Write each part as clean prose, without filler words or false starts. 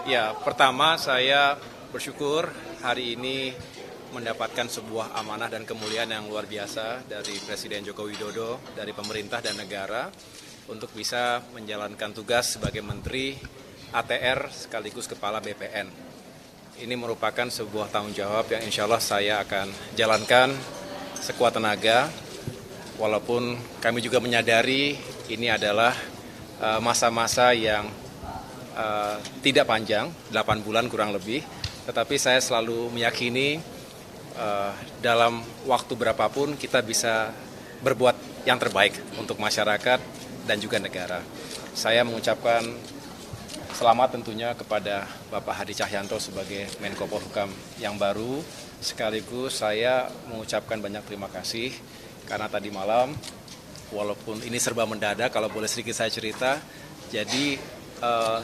Ya, pertama saya bersyukur hari ini mendapatkan sebuah amanah dan kemuliaan yang luar biasa dari Presiden Joko Widodo, dari pemerintah dan negara untuk bisa menjalankan tugas sebagai Menteri ATR sekaligus Kepala BPN. Ini merupakan sebuah tanggung jawab yang insya Allah saya akan jalankan sekuat tenaga, walaupun kami juga menyadari ini adalah masa-masa yang tidak panjang, 8 bulan kurang lebih, tetapi saya selalu meyakini dalam waktu berapapun kita bisa berbuat yang terbaik untuk masyarakat dan juga negara. Saya mengucapkan selamat tentunya kepada Bapak Hadi Cahyanto sebagai Menko Polhukam yang baru, sekaligus saya mengucapkan banyak terima kasih karena tadi malam, walaupun ini serba mendadak, kalau boleh sedikit saya cerita, jadi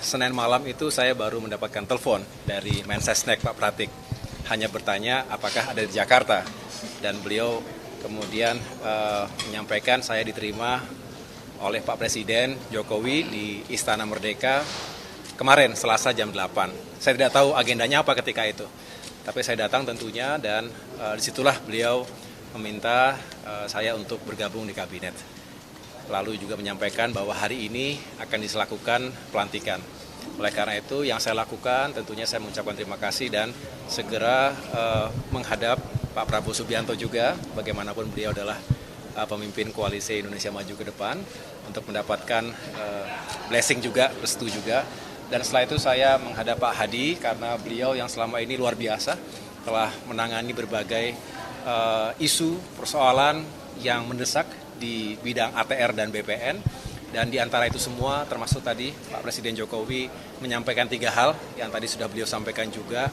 Senin malam itu saya baru mendapatkan telepon dari Mensesnek Pak Pratik, hanya bertanya apakah ada di Jakarta, dan beliau kemudian menyampaikan saya diterima oleh Pak Presiden Jokowi di Istana Merdeka kemarin Selasa jam 8. Saya tidak tahu agendanya apa ketika itu, tapi saya datang tentunya dan disitulah beliau meminta saya untuk bergabung di kabinet. Lalu juga menyampaikan bahwa hari ini akan dilakukan pelantikan. Oleh karena itu yang saya lakukan tentunya saya mengucapkan terima kasih dan segera menghadap Pak Prabowo Subianto juga, bagaimanapun beliau adalah pemimpin koalisi Indonesia Maju ke depan, untuk mendapatkan blessing juga, restu juga. Dan setelah itu saya menghadap Pak Hadi karena beliau yang selama ini luar biasa telah menangani berbagai isu, persoalan yang mendesak di bidang ATR dan BPN, dan di antara itu semua termasuk tadi Pak Presiden Jokowi menyampaikan 3 hal yang tadi sudah beliau sampaikan juga,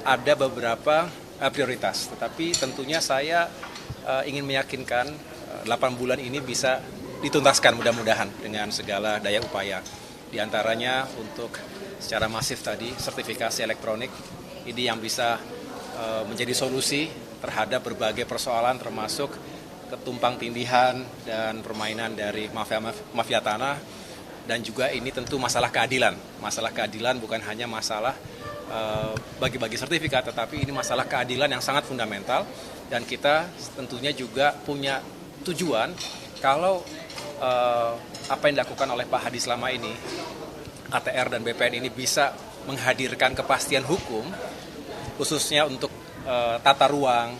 ada beberapa prioritas, tetapi tentunya saya ingin meyakinkan 8 bulan ini bisa dituntaskan mudah-mudahan dengan segala daya upaya. Di antaranya untuk secara masif tadi sertifikasi elektronik ini yang bisa menjadi solusi terhadap berbagai persoalan termasuk ketumpang tindihan dan permainan dari mafia tanah, dan juga ini tentu masalah keadilan. Masalah keadilan bukan hanya masalah bagi-bagi sertifikat, tetapi ini masalah keadilan yang sangat fundamental, dan kita tentunya juga punya tujuan kalau apa yang dilakukan oleh Pak Hadi selama ini, ATR dan BPN ini bisa menghadirkan kepastian hukum, khususnya untuk tata ruang,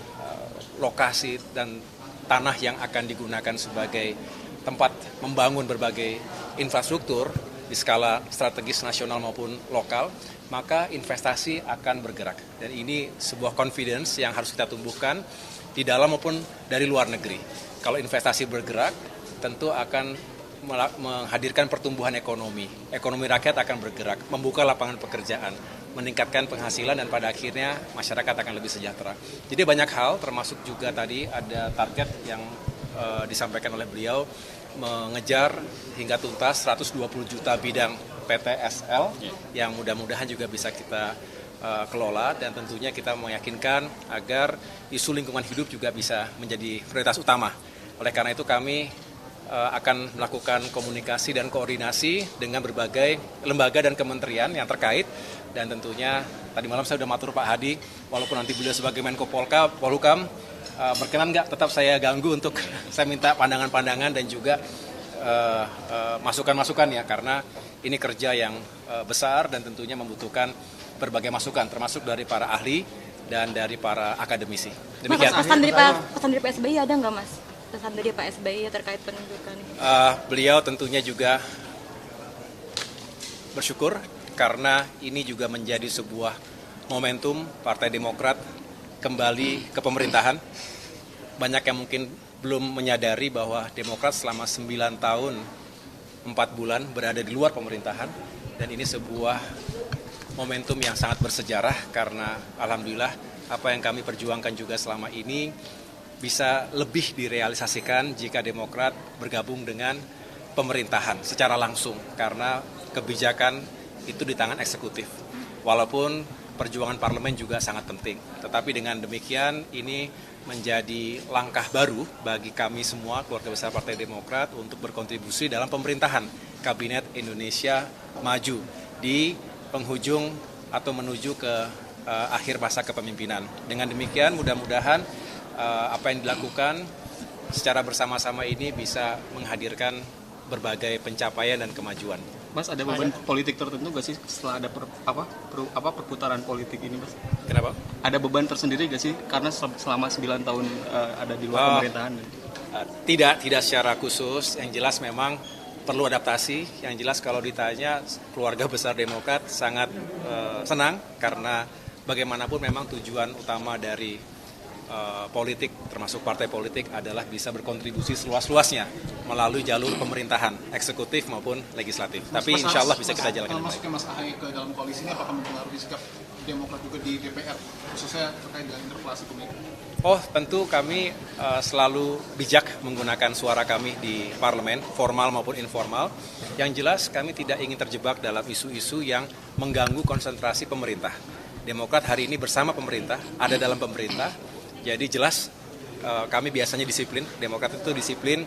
lokasi, dan tanah yang akan digunakan sebagai tempat membangun berbagai infrastruktur di skala strategis nasional maupun lokal, maka investasi akan bergerak. Dan ini sebuah confidence yang harus kita tumbuhkan di dalam maupun dari luar negeri. Kalau investasi bergerak, tentu akan menghadirkan pertumbuhan ekonomi. Ekonomi rakyat akan bergerak, membuka lapangan pekerjaan, meningkatkan penghasilan, dan pada akhirnya masyarakat akan lebih sejahtera. Jadi banyak hal, termasuk juga tadi ada target yang disampaikan oleh beliau, mengejar hingga tuntas 120 juta bidang PTSL yang mudah-mudahan juga bisa kita kelola, dan tentunya kita meyakinkan agar isu lingkungan hidup juga bisa menjadi prioritas utama. Oleh karena itu kami akan melakukan komunikasi dan koordinasi dengan berbagai lembaga dan kementerian yang terkait, dan tentunya tadi malam saya sudah matur Pak Hadi, walaupun nanti beliau sebagai Menko Polhukam, berkenan nggak tetap saya ganggu untuk saya minta pandangan-pandangan dan juga masukan-masukan ya, karena ini kerja yang besar dan tentunya membutuhkan berbagai masukan, termasuk dari para ahli dan dari para akademisi. Demikian. Pesan dari Pak SBY ada nggak, Mas? Pesan dari Pak SBY terkait penunjukan ini? Beliau tentunya juga bersyukur karena ini juga menjadi sebuah momentum Partai Demokrat kembali ke pemerintahan. Banyak yang mungkin belum menyadari bahwa Demokrat selama 9 tahun 4 bulan berada di luar pemerintahan, dan ini sebuah momentum yang sangat bersejarah karena alhamdulillah apa yang kami perjuangkan juga selama ini bisa lebih direalisasikan jika Demokrat bergabung dengan pemerintahan secara langsung, karena kebijakan itu di tangan eksekutif. Walaupun perjuangan parlemen juga sangat penting, tetapi dengan demikian ini menjadi langkah baru bagi kami semua keluarga besar Partai Demokrat untuk berkontribusi dalam pemerintahan Kabinet Indonesia Maju di penghujung atau menuju ke akhir masa kepemimpinan. Dengan demikian mudah-mudahan apa yang dilakukan secara bersama-sama ini bisa menghadirkan berbagai pencapaian dan kemajuan. Mas, ada beban politik tertentu nggak sih setelah ada perputaran politik ini, Mas? Kenapa? Ada beban tersendiri nggak sih karena selama 9 tahun ada di luar pemerintahan? Tidak secara khusus. Yang jelas memang perlu adaptasi. Yang jelas kalau ditanya keluarga besar Demokrat sangat senang karena bagaimanapun memang tujuan utama dari politik, termasuk partai politik, adalah bisa berkontribusi seluas-luasnya melalui jalur pemerintahan, eksekutif maupun legislatif. Tapi insya Allah bisa kita jalankan dengan baik. Masuknya Mas Ahaye ke dalam koalisi ini apakah mempengaruhi sikap Demokrat juga di DPR, khususnya terkait dengan interpelasi pemilu? Oh, tentu kami selalu bijak menggunakan suara kami di parlemen, formal maupun informal. Yang jelas kami tidak ingin terjebak dalam isu-isu yang mengganggu konsentrasi pemerintah. Demokrat hari ini bersama pemerintah, ada dalam pemerintah. Jadi jelas kami biasanya disiplin, Demokrat itu disiplin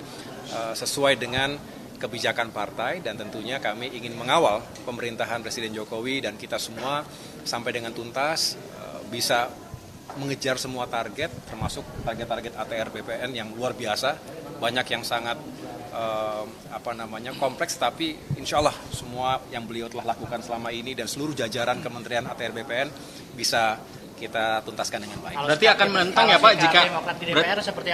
sesuai dengan kebijakan partai dan tentunya kami ingin mengawal pemerintahan Presiden Jokowi dan kita semua sampai dengan tuntas bisa mengejar semua target termasuk target-target ATR BPN yang luar biasa, banyak yang sangat kompleks, tapi insya Allah semua yang beliau telah lakukan selama ini dan seluruh jajaran Kementerian ATR BPN bisa kita tuntaskan dengan baik. Berarti akan menentang ya Pak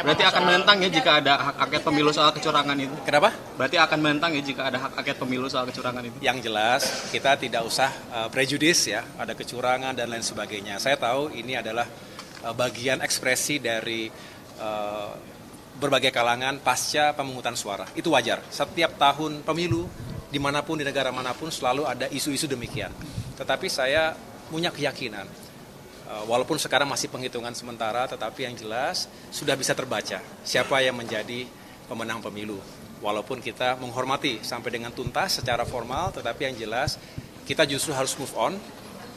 berarti akan menentang ya jika ada hak angket pemilu soal kecurangan itu. Kenapa? Berarti akan menentang ya jika ada hak angket pemilu soal kecurangan itu. Yang jelas kita tidak usah prejudis ya, ada kecurangan dan lain sebagainya. Saya tahu ini adalah bagian ekspresi dari berbagai kalangan pasca pemungutan suara. Itu wajar. Setiap tahun pemilu dimanapun di negara manapun selalu ada isu-isu demikian. Tetapi saya punya keyakinan walaupun sekarang masih penghitungan sementara, tetapi yang jelas sudah bisa terbaca siapa yang menjadi pemenang pemilu. Walaupun kita menghormati sampai dengan tuntas secara formal, tetapi yang jelas kita justru harus move on,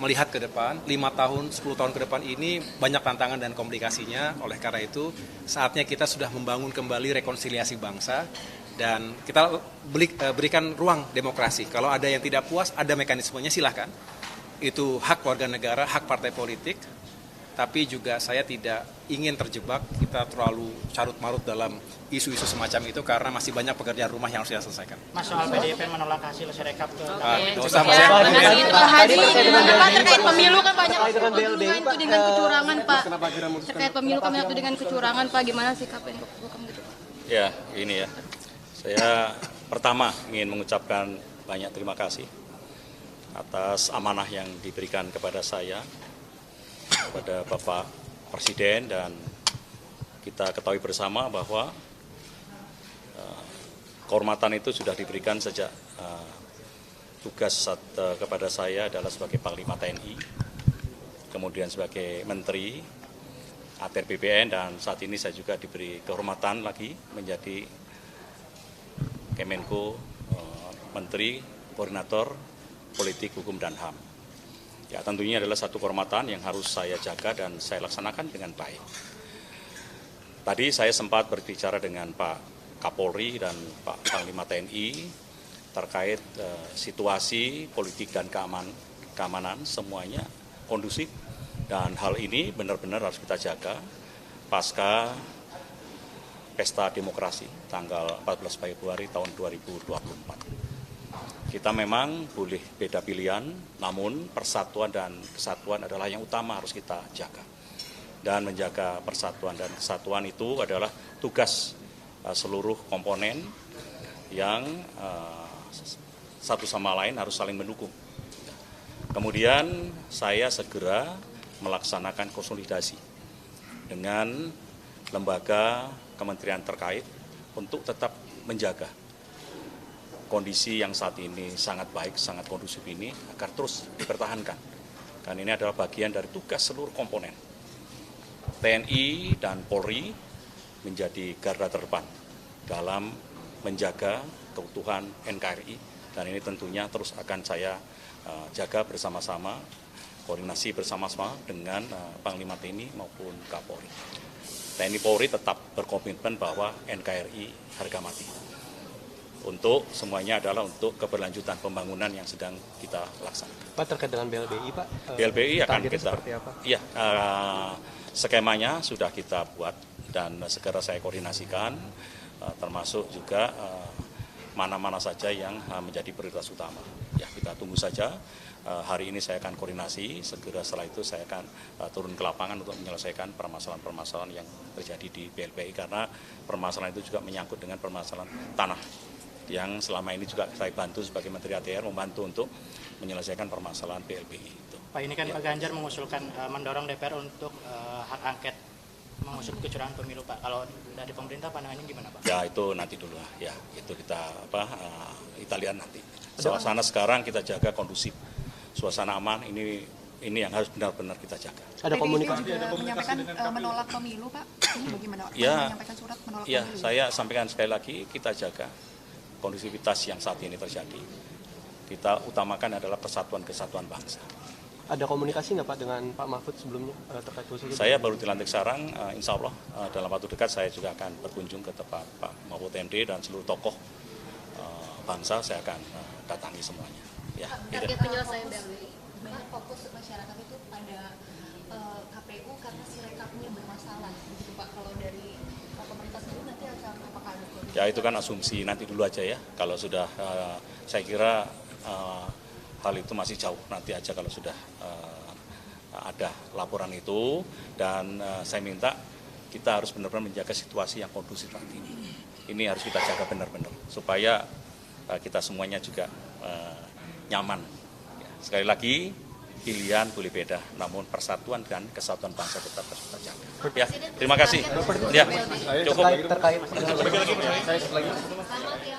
melihat ke depan, 5 tahun, 10 tahun ke depan ini banyak tantangan dan komplikasinya. Oleh karena itu, saatnya kita sudah membangun kembali rekonsiliasi bangsa dan kita berikan ruang demokrasi. Kalau ada yang tidak puas, ada mekanismenya, silahkan. Itu hak warga negara, hak partai politik, tapi juga saya tidak ingin terjebak kita terlalu carut-marut dalam isu-isu semacam itu karena masih banyak pekerjaan rumah yang harus kita selesaikan. Mas, soal PDIP menolak hasil Sirekap ke usah Mas ya. Terkait pemilu kan banyak tudingan itu dengan kecurangan Pak. Terkait pemilu kan banyak itu dengan kecurangan Pak, gimana sikapnya bukan gitu Pak? Ya, ini ya. Saya pertama ingin mengucapkan banyak terima kasih atas amanah yang diberikan kepada saya, kepada Bapak Presiden, dan kita ketahui bersama bahwa kehormatan itu sudah diberikan sejak tugas kepada saya adalah sebagai Panglima TNI, kemudian sebagai Menteri ATR BPN, dan saat ini saya juga diberi kehormatan lagi menjadi Kemenko, Menteri Koordinator Politik, Hukum, dan HAM. Ya, tentunya adalah satu kehormatan yang harus saya jaga dan saya laksanakan dengan baik. Tadi saya sempat berbicara dengan Pak Kapolri dan Pak Panglima TNI terkait situasi politik dan keamanan semuanya kondusif, dan hal ini benar-benar harus kita jaga pasca Pesta Demokrasi tanggal 14 Februari tahun 2024. Kita memang boleh beda pilihan, namun persatuan dan kesatuan adalah yang utama harus kita jaga. Dan menjaga persatuan dan kesatuan itu adalah tugas seluruh komponen yang satu sama lain harus saling mendukung. Kemudian saya segera melaksanakan konsolidasi dengan lembaga kementerian terkait untuk tetap menjaga kondisi yang saat ini sangat baik, sangat kondusif ini agar terus dipertahankan. Karena ini adalah bagian dari tugas seluruh komponen. TNI dan Polri menjadi garda terdepan dalam menjaga keutuhan NKRI, dan ini tentunya terus akan saya jaga bersama-sama, koordinasi bersama-sama dengan Panglima TNI maupun Kapolri. TNI Polri tetap berkomitmen bahwa NKRI harga mati. untuk semuanya adalah untuk keberlanjutan pembangunan yang sedang kita laksanakan. Pak, terkait dengan BLBI, Pak, BLBI akan targetnya kita, seperti apa? iya, skemanya sudah kita buat dan segera saya koordinasikan, termasuk juga mana-mana saja yang menjadi prioritas utama. Ya, kita tunggu saja. Hari ini saya akan koordinasi, segera setelah itu saya akan turun ke lapangan untuk menyelesaikan permasalahan-permasalahan yang terjadi di BLBI, karena permasalahan itu juga menyangkut dengan permasalahan tanah yang selama ini juga saya bantu sebagai Menteri ATR, membantu untuk menyelesaikan permasalahan BLBI itu. Pak, ini kan Ya. Pak Ganjar mengusulkan mendorong DPR untuk hak angket mengusut kecurangan pemilu, Pak. Kalau dari pemerintah pandangannya gimana, Pak? Ya itu nanti dulu lah, ya itu kita kita lihat nanti. Suasana sekarang kita jaga kondusif, suasana aman, ini yang harus benar-benar kita jaga. Ada komunikasi? juga menyampaikan menolak pemilu, Pak. Ini bagaimana? Ya, Menyampaikan surat menolak ya pemilu. saya sampaikan sekali lagi, kita jaga kondusivitas yang saat ini terjadi. Kita utamakan adalah persatuan kesatuan bangsa. Ada komunikasi nggak Pak dengan Pak Mahfud sebelumnya terkait usul itu? Saya baru dilantik sekarang, insya Allah dalam waktu dekat saya juga akan berkunjung ke tempat Pak Mahfud MD dan seluruh tokoh bangsa, saya akan datangi semuanya. Ya, Target penyelesaian BLBI. Banyak fokus masyarakat itu pada KPU karena sirekapnya bermasalah, begitu Pak. Kalau dari pemerintah sendiri nanti akan apakah ada koordinasi? Ya itu kan asumsi, nanti dulu aja ya. Kalau sudah, saya kira hal itu masih jauh, nanti aja kalau sudah ada laporan itu. Dan saya minta kita harus benar-benar menjaga situasi yang kondusif saat ini. Ini harus kita jaga benar-benar supaya kita semuanya juga nyaman. Ya, sekali lagi, pilihan boleh beda, namun persatuan dan kesatuan bangsa tetap harus kita jaga. Ya, terima kasih. Ya, cukup. Terkait Selamat ya.